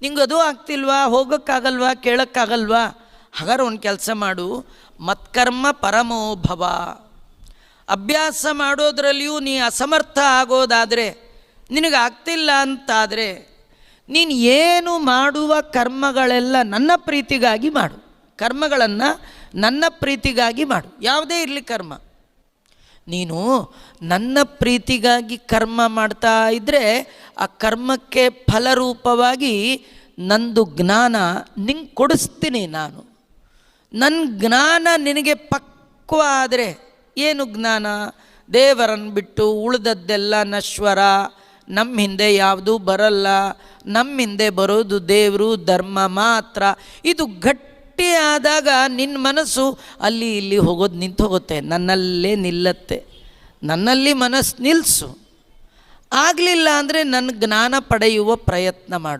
ನಿಂಗೆ ಅದು ಆಗ್ತಿಲ್ವಾ, ಹೋಗೋಕ್ಕಾಗಲ್ವಾ, ಕೇಳೋಕ್ಕಾಗಲ್ವಾ? ಹಾಗಾದ್ರೆ ಒಂದು ಕೆಲಸ ಮಾಡು, ಮತ್ಕರ್ಮ ಪರಮೋಭವ. ಅಭ್ಯಾಸ ಮಾಡೋದ್ರಲ್ಲಿಯೂ ನೀ ಅಸಮರ್ಥ ಆಗೋದಾದರೆ, ನಿನಗಾಗ್ತಿಲ್ಲ ಅಂತಾದರೆ, ನೀನು ಏನು ಮಾಡುವ ಕರ್ಮಗಳೆಲ್ಲ ನನ್ನ ಪ್ರೀತಿಗಾಗಿ ಮಾಡು. ಕರ್ಮಗಳನ್ನು ನನ್ನ ಪ್ರೀತಿಗಾಗಿ ಮಾಡು. ಯಾವುದೇ ಇರಲಿ ಕರ್ಮ, ನೀನು ನನ್ನ ಪ್ರೀತಿಗಾಗಿ ಕರ್ಮ ಮಾಡ್ತಾ ಇದ್ದರೆ ಆ ಕರ್ಮಕ್ಕೆ ಫಲರೂಪವಾಗಿ ನಂದು ಜ್ಞಾನ ನಿಂಗೆ ಕೊಡಿಸ್ತೀನಿ ನಾನು. ನನ್ನ ಜ್ಞಾನ ನಿನಗೆ ಪಕ್ವ ಆದರೆ, ಏನು ಜ್ಞಾನ? ದೇವರನ್ನು ಬಿಟ್ಟು ಉಳಿದದ್ದೆಲ್ಲ ನಶ್ವರ, ನಮ್ಮ ಹಿಂದೆ ಯಾವುದೂ ಬರಲ್ಲ, ನಮ್ಮ ಹಿಂದೆ ಬರೋದು ದೇವರು ಧರ್ಮ ಮಾತ್ರ. ಇದು ಗಟ್ಟಿ ಆದಾಗ ನಿನ್ನ ಮನಸ್ಸು ಅಲ್ಲಿ ಇಲ್ಲಿ ಹೋಗೋದು ನಿಂತು ಹೋಗುತ್ತೆ, ನನ್ನಲ್ಲೇ ನಿಲ್ಲತ್ತೆ. ನನ್ನಲ್ಲಿ ಮನಸ್ಸು ನಿಲ್ಲಿಸು. ಆಗಲಿಲ್ಲ ಅಂದರೆ ನನ್ನ ಜ್ಞಾನ ಪಡೆಯುವ ಪ್ರಯತ್ನ ಮಾಡು.